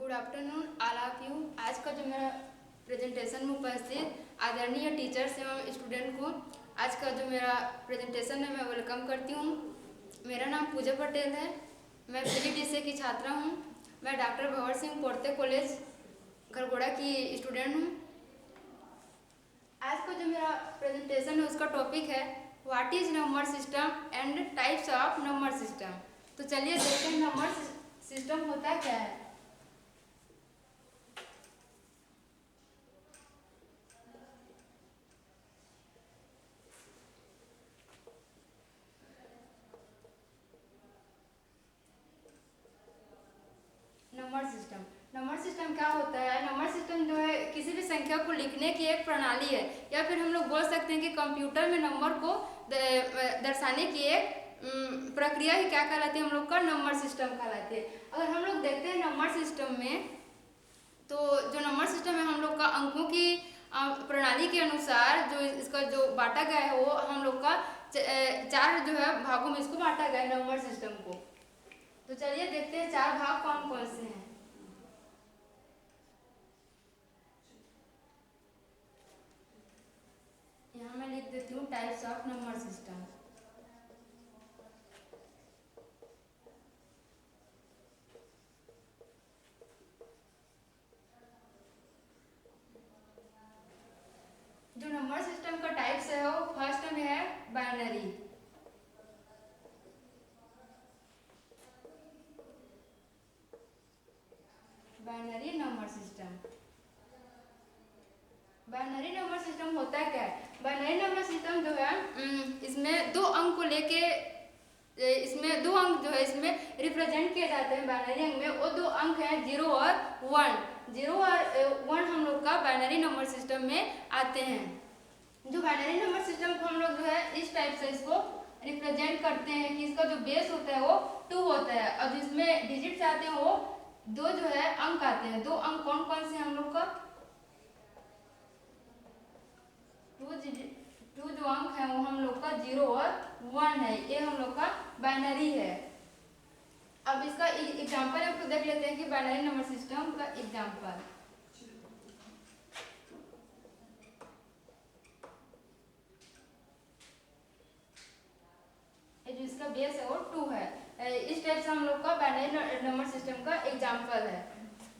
Good afternoon all of you. आज का जो मेरा प्रेजेंटेशन में उपस्थित आदरणीय टीचर्स एवं स्टूडेंट को आज का जो मेरा प्रेजेंटेशन है मैं वेलकम करती हूँ। मेरा नाम पूजा पटेल है। मैं PGDCA की छात्रा हूँ। मैं डॉक्टर भंवर सिंह पोर्ते कॉलेज खरगोड़ा की स्टूडेंट हूँ। आज का जो मेरा प्रेजेंटेशन है उसका टॉपिक है what is number system and types of number system. तो चलिए देखते हैं नंबर सिस्टम होता क्या है। नंबर सिस्टम क्या होता है? नंबर सिस्टम जो है किसी भी संख्या को लिखने की एक प्रणाली है, या फिर हम लोग बोल सकते हैं कि कंप्यूटर में नंबर को दर्शाने की एक प्रक्रिया ही क्या कहलाती है, हम लोग का नंबर सिस्टम कहलाती है। अगर हम लोग देखते हैं नंबर सिस्टम में, तो जो नंबर सिस्टम है हम लोग का अंकों की प्रणाली के अनुसार जो इसका जो बांटा गया है वो हम लोग का चार जो है भागों में इसको बांटा गया है नंबर सिस्टम को। तो चलिए देखते हैं चार भाग कौन कौन से हैं। यहाँ मैं लिख देती हूँ टाइप्स ऑफ नंबर सिस्टम। जो नंबर सिस्टम का टाइप्स है वो फर्स्ट में है binary. Binary number system. Binary number system होता क्या है? बाइनरी नंबर सिस्टम जो है इसमें दो अंक को लेके इसमें दो अंक जो है इसमें रिप्रेजेंट किए जाते हैं। बाइनरी अंक में वो दो अंक हैं 0 और 1। 0 और 1 हम लोग का बाइनरी नंबर सिस्टम में आते हैं। जो बाइनरी नंबर सिस्टम को हम लोग जो है इस टाइप से इसको रिप्रेजेंट करते हैं कि इसका जो बेस होता है वो 2 होता है और जिसमें डिजिट्स आते हैं वो दो जो है अंक आते हैं। दो अंक कौन कौन से हम लोग का? टू जो अंक है वो हम लोग का 0 और 1 है। ये हम लोग का बाइनरी है। अब इसका एग्जांपल आपको देख लेते हैं कि बाइनरी नंबर सिस्टम का एग्जांपल। जो इसका बेस है वो 2 है। इस टाइप से हम लोग का बाइनरी नंबर सिस्टम का एग्जांपल है।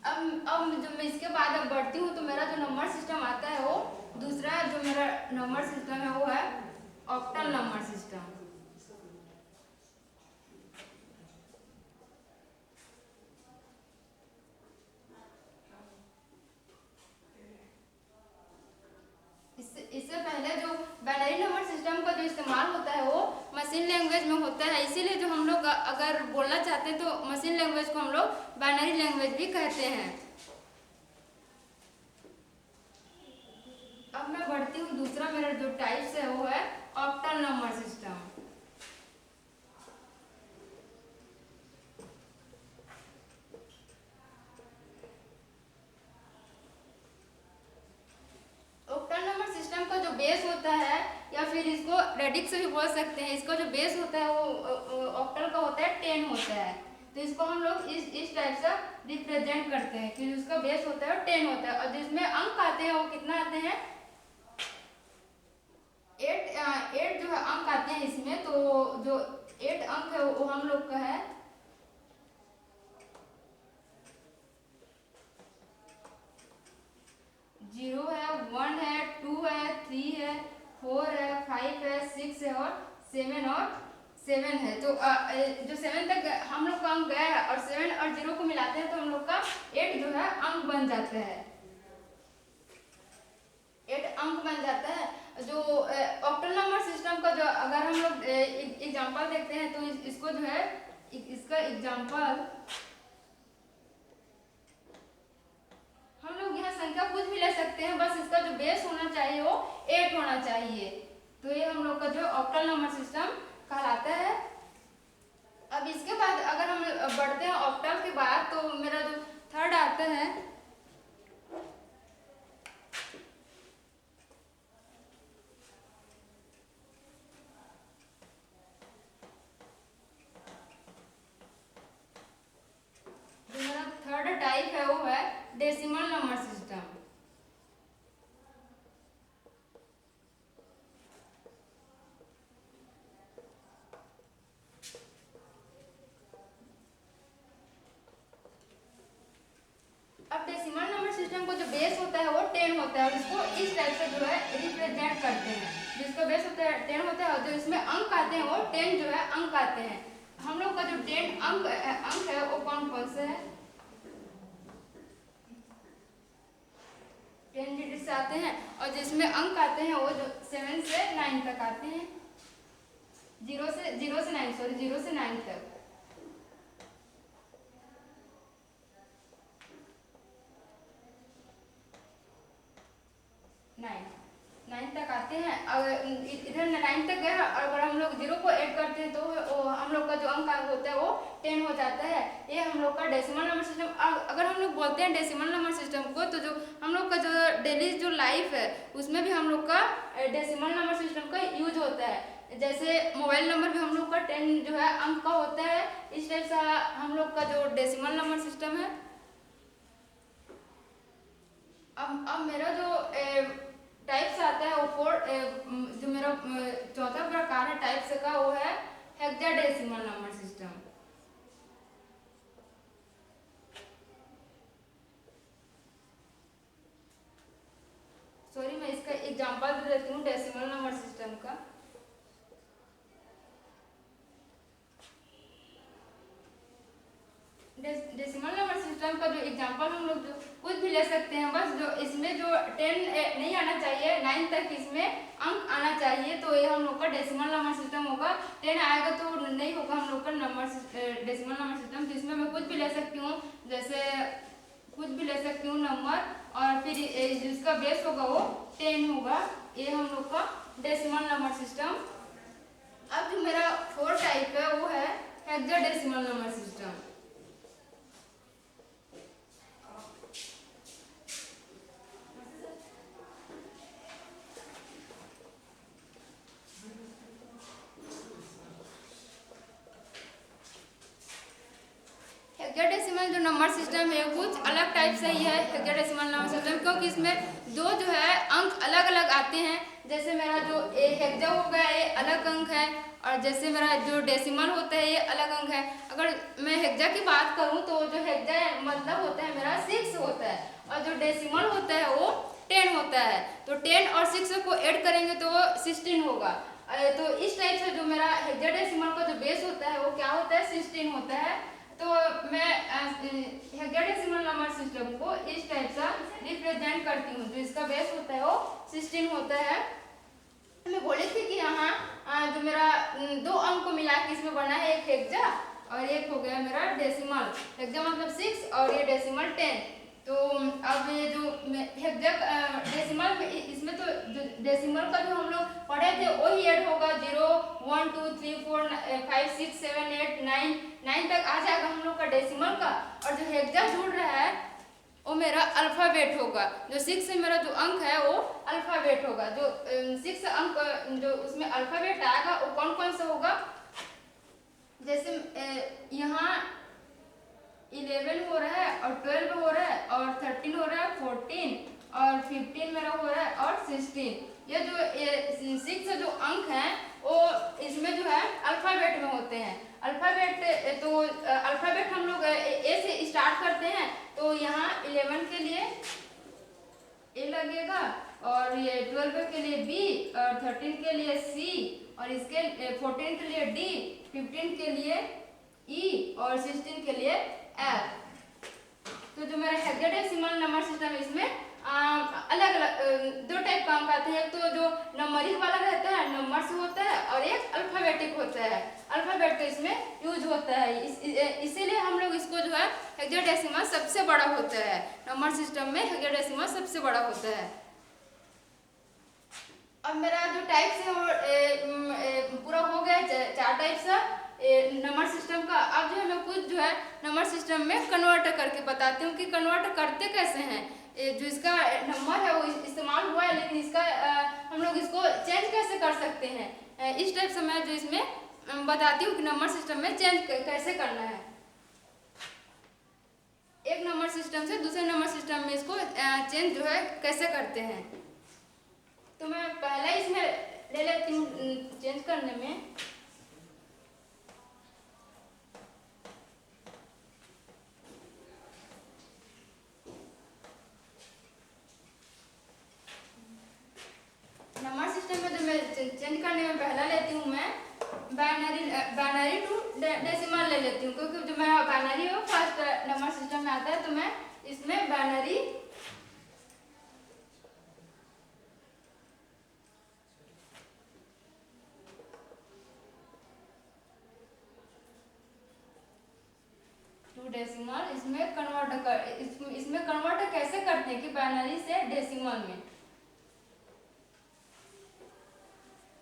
अब जो मैं इसके बाद अब बढ़ती हूँ तो मेरा जो नंबर सिस्टम आता है वो दूसरा जो मेरा नंबर सिस्टम है वो है ऑक्टल नंबर सिस्टम। इससे पहले जो बाइनरी नंबर सिस्टम का जो इस्तेमाल होता है वो मशीन लैंग्वेज में होता है। इसीलिए जो हम लोग अगर बोलना चाहते हैं तो मशीन लैंग्वेज को हम लोग बाइनरी लैंग्वेज भी कहते हैं। अब मैं बढ़ती हूँ दूसरा मेरा जो टाइप्स है वो है octal number system. Octal number system का जो बेस होता है, या फिर इसको रेडिक्स भी बोल सकते हैं, इसका जो बेस होता है वो ऑक्टल का होता है 10 होता है। तो इसको हम लोग इस टाइप से रिप्रेजेंट करते हैं कि उसका बेस होता है 10 होता है और जिसमें अंक आते हैं वो कितना आते हैं? 8 जो है अंक आते हैं इसमें। तो जो 8 अंक है वो हम लोग का है 0 है, 1 है, 2 है, 3 है, 4 है, 5 है, 6 है और 7 है। तो जो 7 तक हम लोग का अंक गया है और 7 और 0 को मिलाते हैं तो हम लोग का 8 जो है अंक बन जाता है। 8 अंक बन जाता है। जो ऑक्टल नंबर सिस्टम का जो अगर हम लोग एग्जांपल देखते हैं तो इसको जो है इसका एग्जांपल हम लोग यहाँ संख्या कुछ भी ले सकते हैं, बस इसका जो बेस होना चाहिए वो 8 होना चाहिए। तो ये हम लोग का जो ऑक्टल नंबर सिस्टम कहलाता है। अब इसके बाद अगर हम बढ़ते हैं ऑक्टल के बाद तो मेरा जो थर्ड आता है जो मेरा थर्ड टाइप है वो डेसिमल नंबर सिस्टम। अब डेसिमल नंबर सिस्टम को जो बेस होता है वो 10 होता है और इसको इस टाइप से जो है रिप्रेजेंट करते हैं। जिसका बेस होता है 10 होता है और जो इसमें अंक आते हैं वो 10 जो है अंक आते हैं। हम लोग का जो 10 अंक है वो कौन कौन से है? 10 डिजिट से आते हैं और जिसमें अंक आते हैं वो जो 7 से 9 तक आते हैं। 0 से 9 सॉरी 0 से 9 तक। 9 तक आते हैं। अगर इधर 9 तक गए और अगर हम लोग 0 को ऐड करते हैं तो हम लोग का जो अंक होता है वो 10 हो जाता है। ये हम लोग का डेसिमल नंबर सिस्टम। अगर हम लोग बोलते हैं डेसिमल नंबर सिस्टम को तो जो हम लोग का जो डेली जो लाइफ है उसमें भी हम लोग का डेसिमल नंबर सिस्टम का यूज होता है। जैसे मोबाइल नंबर भी हम लोग का 10 जो है अंक का होता है। इस टाइप से हम लोग का जो डेसिमल नंबर सिस्टम है। अब मेरा जो टाइप्स आता है वो जो मेरा चौथा प्रकार है टाइप्स का वो है हेक्साडेसिमल नंबर सिस्टम। सॉरी मैं इसका एग्जांपल दे देती हूँ डेसिमल नंबर सिस्टम का। डेसिमल नंबर सिस्टम का जो एग्जांपल हम लोग जो कुछ भी ले सकते हैं। बस जो इसमें जो 10 नहीं आना चाहिए 9 तक इसमें अंक आना चाहिए तो ये हम लोग का डेसिमल नंबर सिस्टम होगा। 10 आएगा तो नहीं होगा हम लोग का डेसिमल नंबर सिस्टम। जिसमें मैं कुछ भी ले सकती हूँ जैसे कुछ भी ले सकती हूँ नंबर और फिर जिसका बेस होगा वो 10 होगा। ये हम लोग का डेसिमल नंबर सिस्टम। अब जो मेरा 4 टाइप है वो है हेक्साडेसिमल नंबर सिस्टम। हेक्साडेसिमल जो नंबर सिस्टम है कुछ अलग टाइप से ही है हेक्साडेसिमल नंबर सिस्टम क्योंकि इसमें दो जो है अंक अलग अलग आते हैं। जैसे मेरा जो हेक्सा हो गया ये अलग अंक है और जैसे मेरा जो डेसिमल होता है ये अलग अंक है। अगर मैं हेक्सा की बात करूं तो जो हेक्सा मतलब होता है मेरा 6 होता है और जो डेसिमल होता है वो 10 होता है। तो 10 और 6 को ऐड करेंगे तो वो 16 होगा। तो इस टाइप से जो मेरा हेक्साडेसिमल का जो बेस होता है वो क्या होता है 16 होता है। तो मैं हेक्साडेसिमल नंबर सिस्टम को इस टाइप से रिप्रेजेंट करती हूँ। जो इसका बेस होता है वो 16 होता है। मैं बोली थी कि यहाँ जो मेरा 2 अंक को मिला के इसमें बना है एक हेक्सा और एक हो गया मेरा डेसिमल। हेक्सा मतलब 6 और ये डेसिमल 10। तो अब ये जो हेक्सा डेसिमल इसमें तो जो डेसिमल का जो हम लोग पढ़े थे वही ऐड होगा। 0 1 2 3 4 5 6 7 8 9 तक आ जाएगा हम लोग का डेसिमल का। और जो हेक्सा जुड़ रहा है वो मेरा अल्फाबेट होगा। जो 6 से मेरा जो अंक है वो अल्फाबेट होगा। जो 6 अंक जो उसमें अल्फाबेट आएगा वो कौन कौन सा होगा। जैसे यहाँ 11 हो रहा है और 12 हो रहा है और 13 हो रहा है 14 और 15 मेरा हो रहा है और 16। ये जो 6 जो अंक हैं वो इसमें जो है अल्फाबेट में होते हैं। अल्फाबेट तो अल्फाबेट हम लोग ए से स्टार्ट करते हैं। तो यहाँ 11 के लिए ए लगेगा और ये 12 के लिए बी और 13 के लिए सी और इसके 14 के लिए डी 15 के लिए ई और 16 के लिए एफ। तो जो मेरा हेक्साडेसिमल नंबर सिस्टम इसमें अलग अलग 2 टाइप का अंक आते हैं। एक तो जो नंबरिंग वाला रहता है नंबर से होता है और एक अल्फाबेटिक होता है। अल्फाबेट तो इसमें यूज होता है इसीलिए हम लोग इसको जो है हेक्साडेसिमल सबसे बड़ा होता है। नंबर सिस्टम में हेक्साडेसिमल सबसे बड़ा होता है। अब मेरा जो टाइप्स है वो पूरा हो गया 4 टाइप्स है नंबर सिस्टम का। अब जो है मैं कुछ जो है नंबर सिस्टम में कन्वर्ट करके बताती हूँ कि कन्वर्ट करते कैसे हैं। जो इसका नंबर है वो इस्तेमाल हुआ है लेकिन इसका हम लोग इसको चेंज कैसे कर सकते हैं। इस टाइप से मैं जो इसमें बताती हूँ कि नंबर सिस्टम में चेंज कैसे करना है। एक नंबर सिस्टम से दूसरे नंबर सिस्टम सिस्टम में इसको चेंज जो है कैसे करते हैं। तो मैं पहले इसमें ले लेती हूँ चेंज करने में। नंबर सिस्टम में जो मैं चेंज करने में पहला लेती हूँ मैं बाइनरी टू डेसिमल ले लेती हूँ, क्योंकि जो मेरा बाइनरी हो फर्स्ट नंबर सिस्टम में आता है, तो मैं इसमें बाइनरी टू डेसिमल इसमें कन्वर्ट कैसे करते हैं कि बाइनरी से डेसिमल में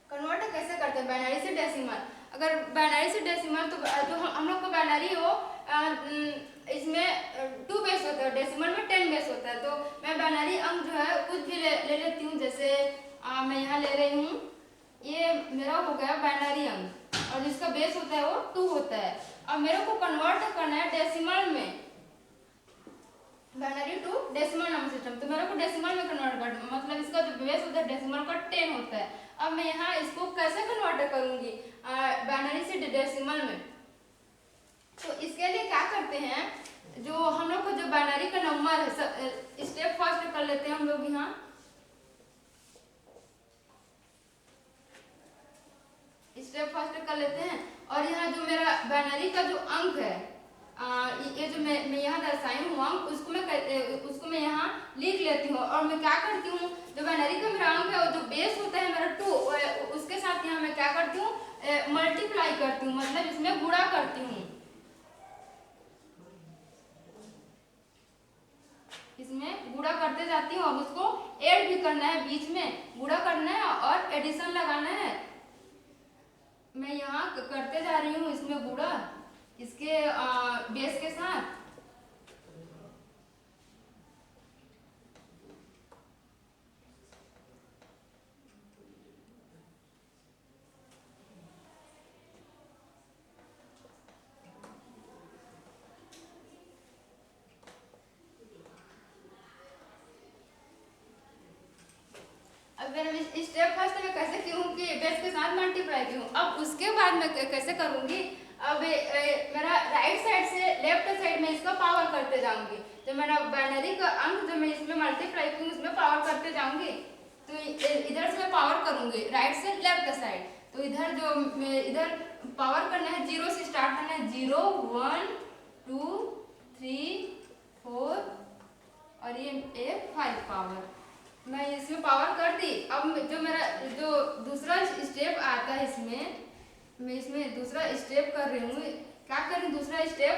कन्वर्ट कैसे करते हैं बाइनरी से डेसिमल। अगर बाइनरी से डेसिमल तो जो हम लोग को बाइनरी हो इसमें 2 बेस होता है, डेसिमल में 10 बेस होता है। तो मैं बाइनरी अंक जो है कुछ भी ले लेती हूँ। जैसे मैं यहाँ ले रही हूँ, ये मेरा हो गया बाइनरी अंक और जिसका बेस होता है वो 2 होता है। अब मेरे को कन्वर्ट करना है डेसिमल में, binary to decimal number system. तो मेरे को डेसिमल में कन्वर्ट करना, मतलब इसका जो बेस होता है डेसिमल का 10 होता है। अब मैं यहाँ इसको कैसे कन्वर्ट करूंगी बाइनरी से डेसिमल में। तो इसके लिए क्या करते हैं, जो हम लोग को जो बाइनरी का नंबर है स्टेप फर्स्ट कर लेते हैं हम लोग। यहाँ स्टेप फर्स्ट कर लेते हैं और यहाँ जो मेरा बाइनरी का जो अंक है ये जो मैं यहाँ दर्शाई हूँ अंक, उसको मैं यहाँ लिख लेती हूँ। और मैं क्या करती हूँ, जो बाइनरी का मेरा अंक है और जो बेस होता है मेरा 2 उसके साथ यहाँ मैं क्या करती हूँ मल्टीप्लाई करती हूँ, मतलब इसमें गुणा करती हूँ। इसमें गुणा करते जाती हूँ। अब उसको ऐड भी करना है, बीच में गुणा करना है और एडिशन लगाना है। मैं यहाँ करते जा रही हूँ इसमें गुणा इसके बेस के साथ। अब मैं स्टेप फर्स्ट में कैसे की हूँ कि बेस के साथ मल्टीप्लाई की हूँ। अब उसके बाद मैं कैसे करूँगी, अब मेरा राइट साइड से लेफ्ट साइड में इसका पावर करते जाऊंगी। जो मेरा बाइनरी का अंक जो मैं इसमें मल्टीप्लाई की उसमें पावर करते जाऊंगी। तो इधर से मैं पावर करूंगी राइट से लेफ्ट साइड। तो इधर पावर करना है, 0 से स्टार्ट करना है। 0 1 2 3 4 और ये 5 पावर मैं इसमें पावर कर दी। अब जो मेरा जो दूसरा स्टेप आता है इसमें, मैं इसमें दूसरा स्टेप कर रही हूँ। क्या कर रही हूँ, दूसरा स्टेप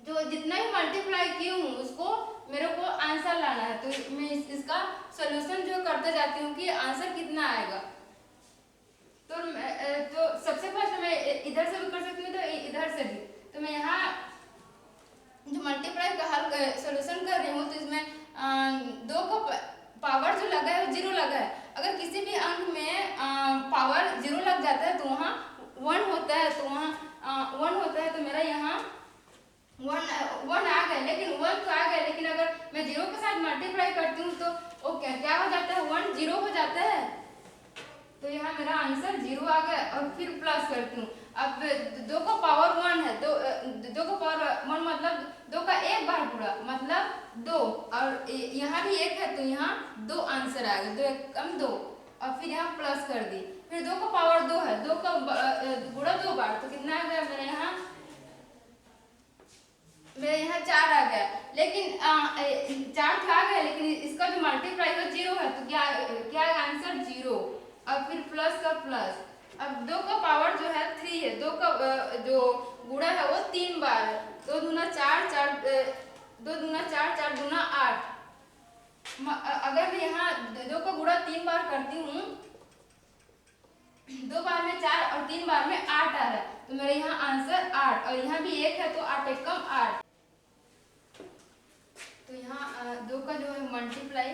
जो जितना ही मल्टीप्लाई की हूँ उसको मेरे को आंसर लाना है। तो मैं इसका सॉल्यूशन जो करते जाती हूँ कि आंसर कितना आएगा। तो सबसे फर्स्ट मैं इधर से भी कर सकती हूँ तो इधर से भी। तो मैं यहाँ जो मल्टीप्लाई का हल सॉल्यूशन कर रही हूँ, तो इसमें 2 का पावर जो लगा है वो 0 लगा है। अगर किसी भी अंक में पावर 0 लग जाता है तो वहाँ 1 होता है, तो वहाँ 1 होता है। तो मेरा यहाँ 1 आ गया, लेकिन 1 तो आ गया, लेकिन अगर मैं 0 के साथ मल्टीप्लाई करती हूँ तो वो क्या हो जाता है, 1 0 हो जाता है। तो यहाँ मेरा आंसर 0 आ गया और फिर प्लस करती हूँ। अब 2 का पावर 1 है, 2 का पावर 1 मतलब 2 का एक बार पूरा मतलब 2, और यहाँ भी 1 है तो यहाँ 2 आंसर आ गया। 2 1 कम 2 और फिर यहाँ प्लस कर दी। फिर 2 का पावर 2 है, 2 का गुणा 2 बार, तो कितना आ गया मेरे यहाँ 4 आ गया। लेकिन 4 था गया, लेकिन इसका जो मल्टीप्लाई का 0 है तो क्या आंसर 0 और फिर प्लस का प्लस। अब 2 का पावर जो है 3 है, 2 का जो गुणा है वो 3 बार है। 2 दूना 4 2 दूना 4 4 दूना 8। अगर मैं यहाँ 2 का गुणा 3 बार करती हूँ, 2 बार में 4 और 3 बार में 8 आ रहा है, तो मेरे यहाँ आंसर 8 और यहाँ भी 1 है तो 8 1 कम 8। तो यहाँ 2 का जो है मल्टीप्लाई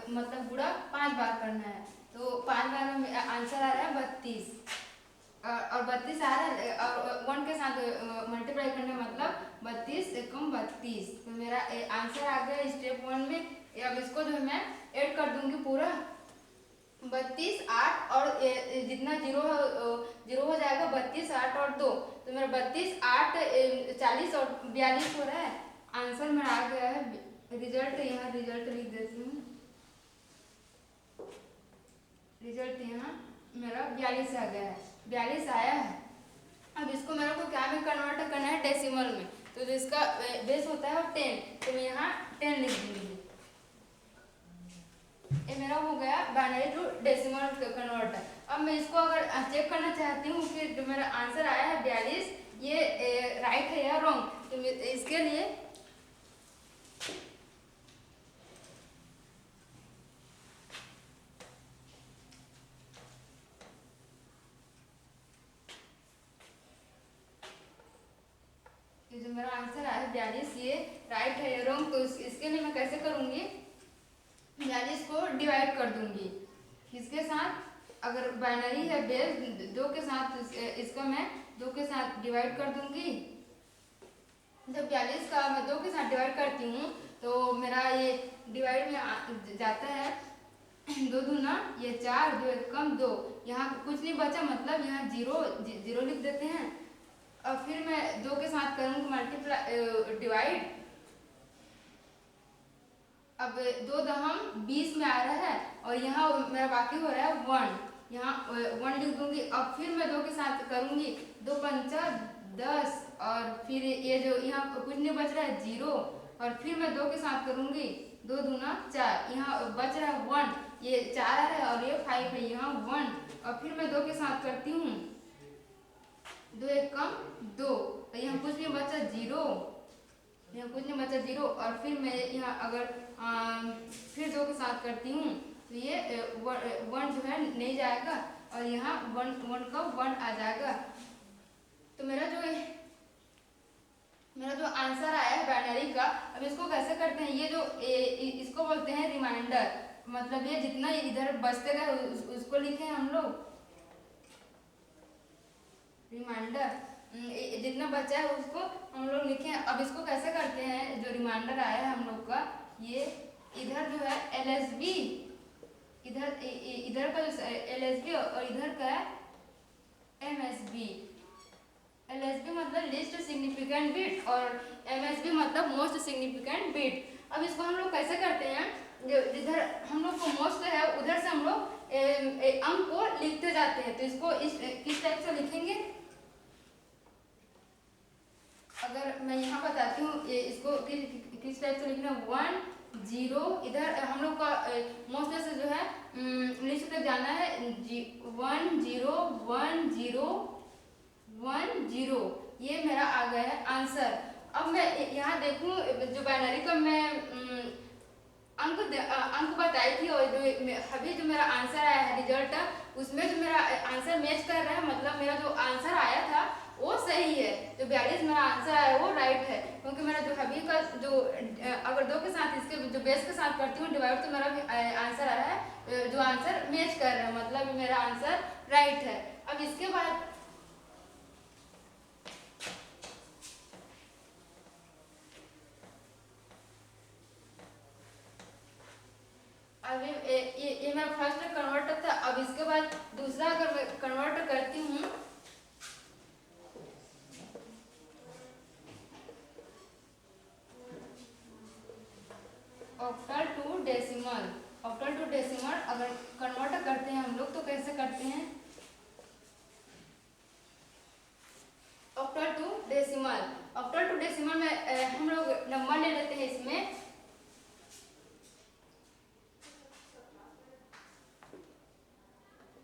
मतलब गुणा 5 बार करना है, तो 5 बार में आंसर आ रहा है 32। और 32 आ रहा है और 1 के साथ मल्टीप्लाई करने मतलब 32 एकम 32। तो मेरा आंसर आ गया स्टेप 1 में। अब इसको जो है मैं ऐड कर दूंगी पूरा 32 8 और जितना जीरो है जीरो हो जाएगा 32 8 और 2। तो मेरा 32 8 40 और 42 हो रहा है। आंसर मेरा आ गया है। रिजल्ट यहाँ रिजल्ट लिख देती हूँ। रिजल्ट यहाँ मेरा 42 आ गया है। 42 आया है। अब इसको मेरे को क्या में कन्वर्ट करना है डेसिमल में। तो जो इसका बेस होता है वो 10। तो मैं यहाँ 10 लिख दूंगी। ये मेरा हो गया बाइनरी टू डेसिमल कन्वर्टर। अब मैं इसको अगर चेक करना चाहती हूँ कि जो मेरा आंसर आया है 42 ये राइट है या रॉन्ग। तो इसके लिए जो मेरा आंसर आया है 42 ये राइट है या रॉन्ग। तो इसके लिए मैं कैसे करूँगी, 42 को डिवाइड कर दूंगी किसके साथ, अगर बाइनरी है बेस 2 के साथ इसका मैं 2 के साथ डिवाइड कर दूंगी। जब 42 का मैं 2 के साथ डिवाइड करती हूँ तो मेरा ये डिवाइड में जाता है 2 दूना ये 4 2 कम 2। यहाँ कुछ नहीं बचा मतलब यहाँ जीरो लिख देते हैं। और फिर मैं 2 के साथ करूँगी मल्टीप्लाई डिवाइड। अब 2 दहम 20 में आ रहा है और यहाँ मेरा बाकी हो रहा है 1। यहाँ 1 लिख दूंगी। अब फिर मैं 2 के साथ करूँगी 2 पंचा 10 और फिर ये जो यहाँ कुछ नहीं बच रहा है 0। और फिर मैं 2 के साथ करूँगी 2 दूना 4। यहाँ बच रहा है 1, ये 4 है और ये 5 है, यहाँ 1। और फिर मैं 2 के साथ करती हूँ 2 एक कम 2। तो यहाँ कुछ नहीं बचा 0, यहाँ कुछ नहीं बचा 0। और फिर मैं यहाँ अगर फिर 2 के साथ करती हूँ तो ये 1 जो है नहीं जाएगा और यहाँ 1 का 1 आ जाएगा। तो मेरा जो आंसर आया है बाइनरी का, अब इसको कैसे करते हैं, ये जो इसको बोलते हैं रिमाइंडर। मतलब ये जितना इधर बचते गए उसको लिखे हम लोग रिमाइंडर। जितना बचा है उसको हम लोग लिखे। अब इसको कैसे करते हैं, जो रिमाइंडर आया है हम लोग का ये इधर जो है LSB, इधर का जो LSB और इधर का MSB। LSB मतलब लिस्ट सिग्निफिकेंट बिट और MSB मतलब मोस्ट सिग्निफिकेंट बिट। अब इसको हम लोग कैसे करते हैं, जिधर हम लोग को मोस्ट है उधर से हम लोग अंक को लिखते जाते हैं। तो इसको किस टाइप से लिखेंगे, अगर मैं यहाँ बताती हूँ इसको किस टाइप से लिखना है। 1 0 इधर हम लोग का मोस्ट से जो है लिस्ट तक जाना है 1 0 1 0 1 0। ये मेरा आ गया है आंसर। अब मैं यहाँ देखूँ जो बाइनरी का मैं अंक बताई थी और जो अभी जो मेरा आंसर आया है रिजल्ट, उसमें जो मेरा आंसर मैच कर रहा है, मतलब मेरा जो आंसर आया था वो सही है। जो 42 मेरा आंसर आया वो राइट है, क्योंकि मेरा जो अभी का जो अगर 2 के साथ इसके जो बेस के साथ करती हूँ डिवाइड तो मेरा भी आंसर आया है, जो आंसर मैच कर रहा है, मतलब मेरा आंसर राइट है। अब इसके बाद अभी ये मेरा फर्स्ट कन्वर्टर था। अब इसके बाद दूसरा अगर मैं कन्वर्ट करती हूँ octal to decimal. Octal to decimal अगर कन्वर्ट करते हैं हम लोग तो कैसे करते हैं, octal to decimal. Octal to decimal में हम लोग नंबर ले लेते हैं। इसमें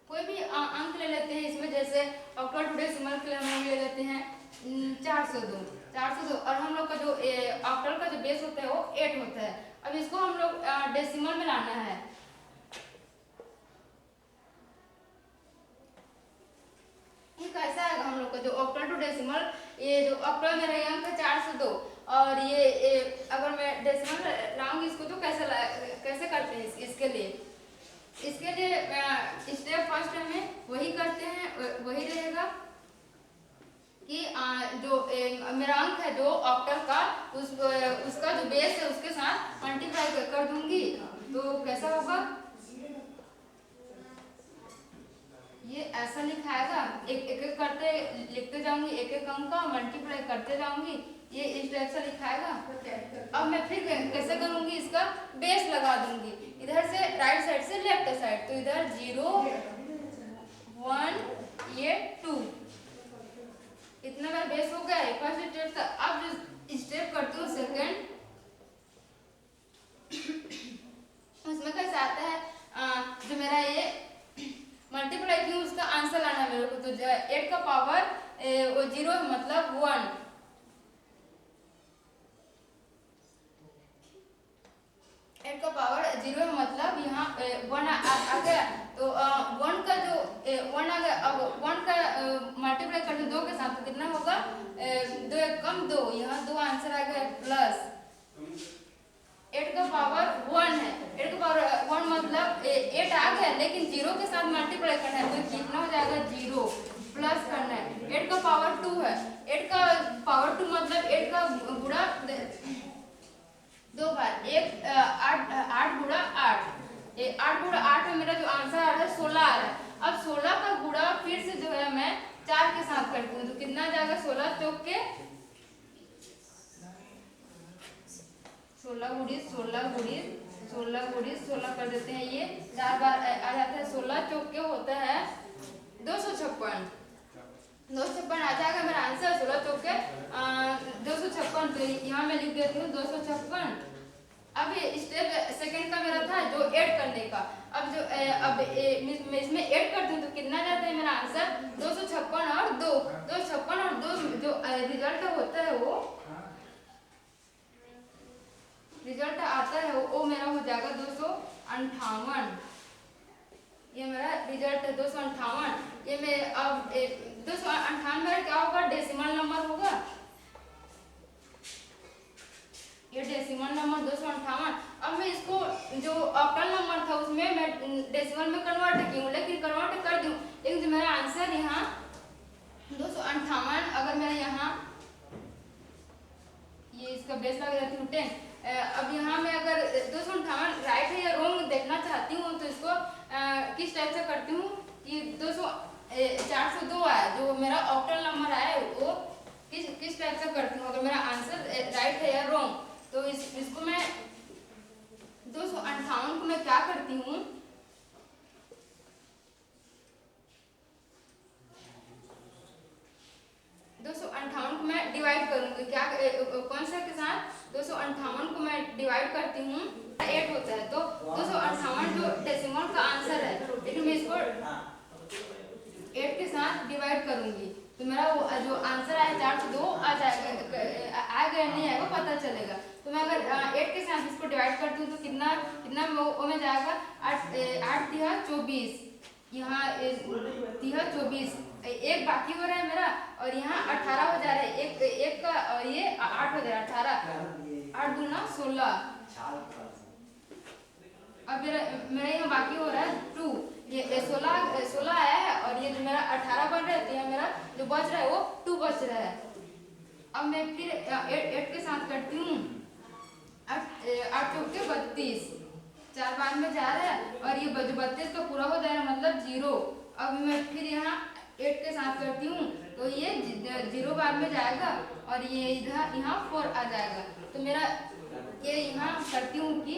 कोई भी अंक ले लेते हैं इसमें, जैसे ऑक्टल टू डेसिमल के लिए हम लोग ले लेते हैं 402। और हम लोग का जो ऑक्टल का जो बेस होता है वो 8 होता है। अब इसको हम लोग डेसिमल में लाना है। ये कैसा आएगा हम लोग का जो ऑक्टल टू डेसिमल, ये जो ऑक्टल मेरा अंक है 402 और ये अगर मैं डेसिमल लाऊंगी इसको तो कैसे करते हैं इसके लिए। इसके लिए स्टेप फर्स्ट हमें वही करते हैं, वही रहेगा कि जो मेरा अंक है जो ऑक्टल का उसका जो बेस है उसके साथ मल्टीप्लाई कर दूंगी। तो कैसा होगा, ये ऐसा लिखाएगा, एक एक करते लिखते जाऊंगी, एक एक अंक का मल्टीप्लाई करते जाऊंगी, ये इस टाइप से लिखाएगा। अब मैं फिर कैसे करूंगी, इसका बेस लगा दूंगी इधर से राइट साइड से लेफ्ट साइड। तो इधर 0 1 ये 2, इतना मेरा बेस हो गया है फर्स्ट स्टेप था। अब जो स्टेप करती हूँ सेकेंड, उसमें कैसे आता है, जो मेरा ये मल्टीप्लाई की उसका आंसर लाना है मेरे को। तो 8 का पावर वो 0 मतलब 1, 8 का पावर 0 मतलब यहाँ 1 आ गया। तो 1 का जो 1 आ गया, अब 1 का मल्टीप्लाई करते 2 के साथ तो कितना होगा, 2 एक कम 2, यहाँ 2 आंसर आ गया प्लस 8 का पावर 1 है। 8 का पावर 1 मतलब 8 आ गया, लेकिन 0 के साथ मल्टीप्लाई करना है तो कितना हो जाएगा 0 प्लस करना है। 8 का पावर 2 है, 8 का पावर 2 मतलब 8 का गुणा 2 बार 1 8 गुणा 8, 8 गुणा 8 में मेरा जो आंसर आ रहा है 16 आ रहा है। अब 16 का गुणा फिर से जो है मैं 4 के साथ करती हूँ, तो कितना जाएगा 16 चौक के 16 गुणित 16 गुणित 16 गुणित 16 कर देते हैं, ये 4 बार आ जाता है। 16 चौक के होता है 256, 256 आ जाएगा मेरा आंसर 16 चौक के 256। तो यहाँ मैं लिख देती हूँ 256। अब ये स्टेप सेकंड का मेरा था जो ऐड करने का। अब जो मैं इसमें ऐड करती हूँ तो कितना जाता है मेरा आंसर 256 और 2, 256 और 2 जो रिजल्ट होता है वो रिजल्ट आता है वो मेरा हो जाएगा 258। ये मेरा रिजल्ट है 258। ये मैं अब 258 मेरा क्या होगा, डेसिमल नंबर होगा, ये डेसिमल नंबर 258। अब मैं इसको जो ऑक्टल नंबर था उसमें मैं डेसिमल में कन्वर्ट की हूँ, लेकिन कन्वर्ट कर दूँ, लेकिन जो मेरा आंसर यहाँ 258 अगर मेरा यहाँ ये इसका बेस लगा देती हूँ 10। अब यहाँ मैं अगर 258 राइट है या रॉन्ग देखना चाहती हूँ तो इसको किस टाइप से करती हूँ कि 402 आया जो मेरा ऑक्टल नंबर आया वो किस टाइप से करती हूँ, अगर मेरा आंसर राइट है या रॉन्ग। तो इसको मैं 258 को मैं क्या करती हूँ, 258 को मैं डिवाइड करूंगी, क्या कौन सा के साथ 258 को मैं डिवाइड करती हूँ 8 होता है। तो 258 जो डेसिमल का आंसर है, लेकिन मैं इसको 8 के साथ डिवाइड करूंगी तो मेरा वो जो आंसर आया 402 आ जाएगा, आएगा या नहीं आएगा पता चलेगा। तो मैं अगर 8 के साथ इसको डिवाइड करती हूँ तो कितना कितना वो में जाएगा 8 तिहा 24, यहाँ 24 एक बाकी हो रहा है मेरा और यहाँ 18 हो जा रहा है, एक का और ये 8 हो जा रहा है 18, 8 दूना 16। अब मेरा यहाँ बाकी हो रहा है 2, ये 16 आया है और ये मेरा 18 बन रहा है, तो यहाँ मेरा जो बच रहा है वो 2 बच रहा है। अब मैं फिर 8 के साथ करती हूँ, 8 चौक के 32, 4 बार में जा रहा है और ये 32 तो पूरा हो जाएगा मतलब 0। अब मैं फिर यहाँ 8 के साथ करती हूँ तो ये 0 बार में जाएगा और ये इधर यहाँ 4 आ जाएगा। तो मेरा ये यहाँ करती हूँ कि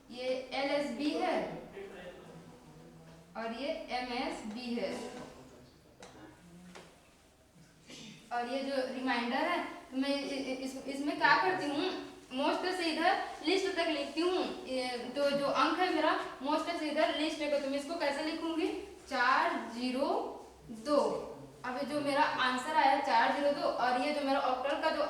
ये LSB है और ये MSB है और ये जो रिमाइंडर है तो मैं इसमें क्या करती हूँ, मोस्ट से इधर लिस्ट तक लिखती हूँ। तो जो अंक है मेरा मोस्ट से इधर लिस्ट है, तो मैं इसको कैसे लिखूंगी 402। अब जो मेरा आंसर आया 402 और ये जो मेरा ऑक्टल का जो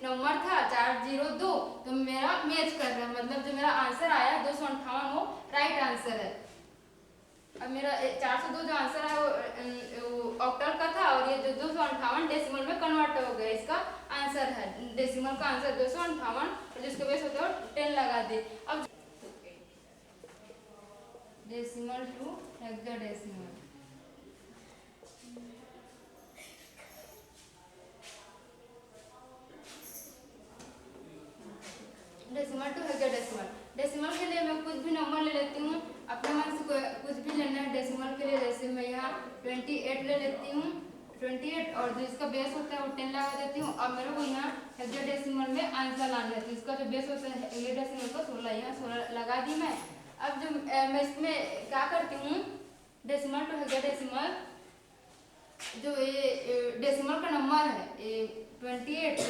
नंबर था 402 तो मेरा मैच कर रहा है, मतलब जो मेरा आंसर आया 258 वो राइट आंसर है। अब मेरा 402 जो आंसर है वो ऑक्टल का था और ये जो 258 डेसिमल में कन्वर्ट हो गया, इसका आंसर है डेसिमल का आंसर 258 और जिसके बेस होता है 10 लगा दे। अब decimal to hexadecimal. Decimal to hexadecimal. Decimal के लिए मैं कुछ भी नंबर ले लेती हूँ, अपने मन से कुछ भी लेना है डेसिमल के लिए। जैसे मैं यहाँ 28 ले लेती हूँ, 28, और जो इसका बेस होता है वो 10 लगा देती हूँ। अब मेरे को यहाँ हेक्साडेसिमल में आंसर लाना है, तो इसका जो बेस होता है हेक्साडेसिमल का 16, यहाँ 16 लगा दी मैं। अब जो मैं इसमें क्या करती हूँ, डेसिमल टू हेक्साडेसिमल, जो ये डेसिमल का नंबर है 28,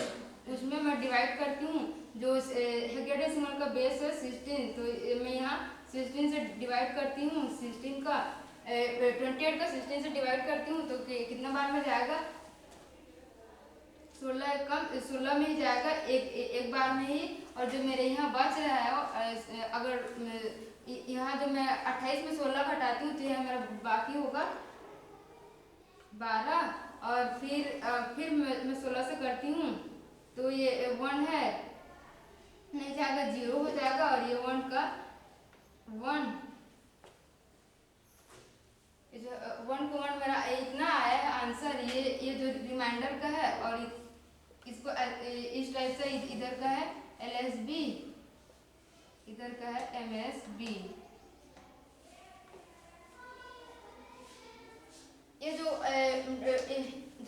उसमें मैं डिवाइड करती हूँ। जो हेक्साडेसिमल का बेस है 16, तो मैं यहाँ 16 से डिवाइड करती हूँ। 16 का 28 का 16 से डिवाइड करती हूँ, तो कितना बार में जाएगा, 16 कम 16 में ही जाएगा, एक बार में ही। और जो मेरे यहाँ बच रहा है, अगर यहाँ जो मैं 28 में 16 घटाती हूँ, तो यह मेरा बाकी होगा 12, और फिर मैं 16 से करती हूँ, तो ये 1 है, नहीं जाएगा, 0 हो जाएगा। और ये 1 का 1 को 1 मेरा इतना आया है आंसर। ये जो रिमाइंडर का है, और इसको इस टाइप से इधर का है LSB, इधर का है MSB। ये जो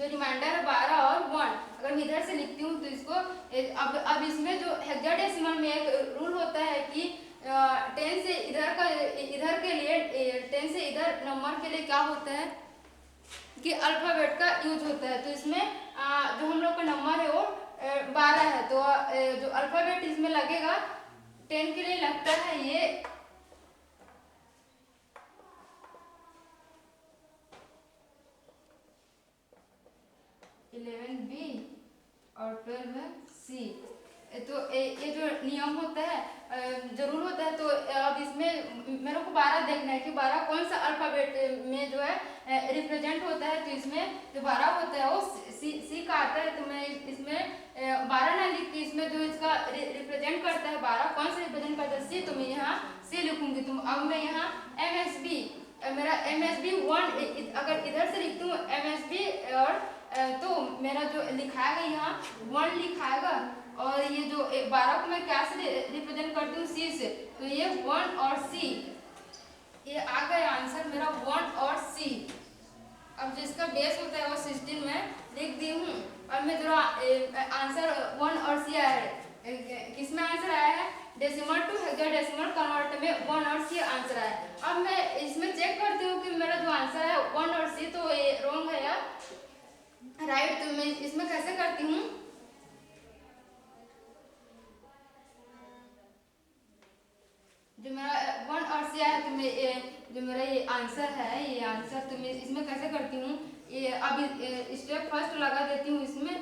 रिमाइंडर है 12 और 1, अगर मैं इधर से लिखती हूँ तो इसको अब इसमें जो हेक्साडेसिमल में एक रूल होता है कि 10 से इधर के लिए 10 से इधर नंबर के लिए क्या होता है कि अल्फाबेट का यूज होता है। तो इसमें जो हम लोग का नंबर है वो 12 है, तो जो अल्फाबेट इसमें लगेगा 10 के लिए लगता है ये 11B और 12C। तो ये जो नियम होता है, जरूर होता है। तो अब इसमें मेरे को 12 देखना है कि 12 कौन सा अल्फाबेट में जो है रिप्रेजेंट होता है। तो इसमें जो 12 होता है वो सी का आता है, तो मैं इसमें 12 ना लिख के इसमें जो इसका रिप्रेजेंट करता है 12 कौन सा रिप्रेजेंट करता है सी, तो मैं यहाँ सी लिखूंगी। तो अब मैं यहाँ MSB, मेरा MSB 1, अगर इधर से लिखती हूँ MSB, और तो मेरा जो लिखाएगा यहाँ 1 लिखाएगा। और ये जो 12 को मैं क्या से रिप्रेजेंट करती हूँ C से, तो ये 1 और C, ये आ गया आंसर मेरा 1 और C। अब जिसका बेस होता है वो 16 में लिख दी हूँ। और मैं जो आंसर 1 और C आया है, किसमें आंसर आया है, डेसिमल टू हेक्साडेसिमल कन्वर्ट में 1 और C आंसर आया। अब मैं इसमें चेक करती हूँ कि मेरा जो आंसर है 1 और C, तो ये रॉन्ग है या राइट। तो मैं इसमें कैसे करती हूँ, जो मेरा 1 और C आया, तो मैं जो मेरा ये आंसर है, ये आंसर, तो मैं इसमें कैसे करती हूँ, ये अब स्टेप फर्स्ट लगा देती हूँ इसमें।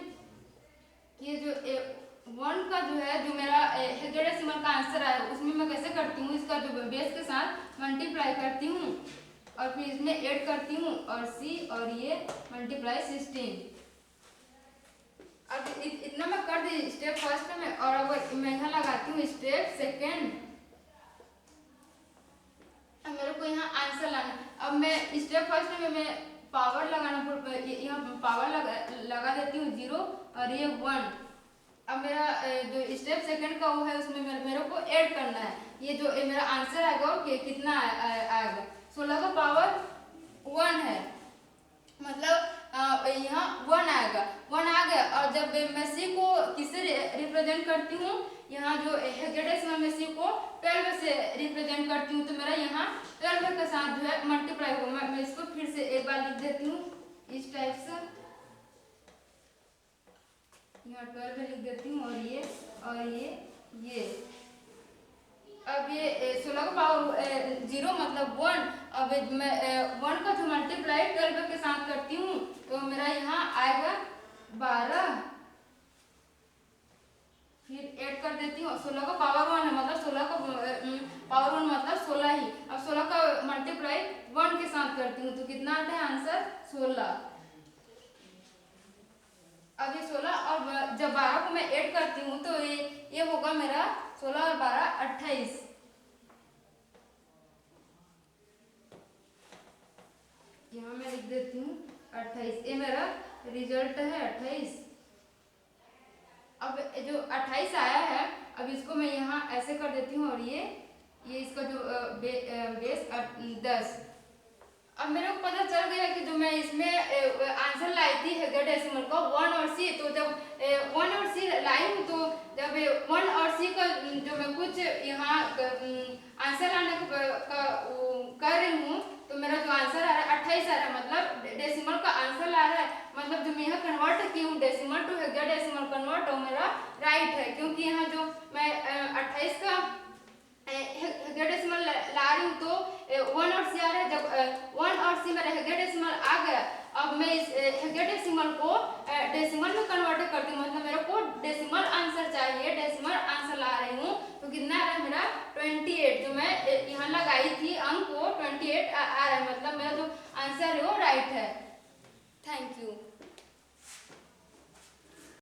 ये जो 1 का जो है, जो मेरा हेक्साडेसिमल का आंसर आया, उसमें मैं कैसे करती हूँ, इसका जो बेस के साथ मल्टीप्लाई करती हूँ, और फिर इसमें ऐड करती हूँ, और C, और ये मल्टीप्लाई 16। अब इतना मैं कर दी स्टेप फर्स्ट में। और अब मैं यहाँ लगाती हूँ स्टेप सेकेंड। अब मेरे को यहाँ आंसर लाना। अब मैं स्टेप फर्स्ट में मैं पावर लगाना, यहाँ पावर लगा देती हूँ 0, और ये 1। अब मेरा जो स्टेप सेकंड का वो है, उसमें मेरे को ऐड करना है। ये जो मेरा आंसर आएगा वो कितना आएगा, 16 का पावर 1 है, मतलब यहाँ 1 आएगा, 1 आ गया। और जब मैं C को किससे रिप्रेजेंट करती हूँ, यहाँ जो हेक्साडेसिमल में C को 12 से रिप्रेजेंट करती हूँ, तो मेरा यहाँ 12 के साथ जो है मल्टीप्लाई होगा। मैं इसको फिर से एक बार लिख देती हूँ इस टाइप से, यहाँ 12 लिख देती हूँ, और ये अब ये 16 का पावर 0 मतलब 1। अब मैं 1 का जो मल्टीप्लाई 12 के साथ करती हूँ, तो मेरा यहाँ आएगा 12, फिर ऐड कर देती हूँ। 16 का पावर 1 है, मतलब 16 का पावर 1 मतलब 16 ही। अब 16 का मल्टीप्लाई 1 के साथ करती हूँ, तो कितना आता है आंसर 16। अब ये 16 और जब 12 को मैं ऐड करती हूँ, तो ये होगा मेरा 16 और 12 28। यहाँ मैं लिख देती हूँ 28, ये मेरा रिजल्ट है 28। अब जो 28 आया है, अब इसको मैं यहाँ ऐसे कर देती हूँ और ये इसका जो बेस 10। अब मेरे को पता चल गया कि जो मैं इसमें आंसर लाई थी हेक्साडेसिमल का 1 और सी, तो जब 1 और सी लाई हूँ तो जब 1 और सी का जो मैं कुछ यहाँ आंसर लाने का कर रही हूँ, तो मेरा जो आंसर आ रहा है 28 आ रहा है, मतलब डेसिमल का आंसर ला रहा है। मतलब जो मैं यहाँ कन्वर्ट की हूँ डेसिमल टू हेक्साडेसिमल कन्वर्ट हो मेरा राइट है, क्योंकि यहाँ जो मैं 28 का हेक्साडेसिमल ला रही हूँ तो 1 और सी आ रहा है। जब 1 और सी मेरा हेक्साडेसिमल आ गया, अब मैं इस हेक्साडेसिमल को डेसिमल में कन्वर्ट करती हूँ, मतलब मेरा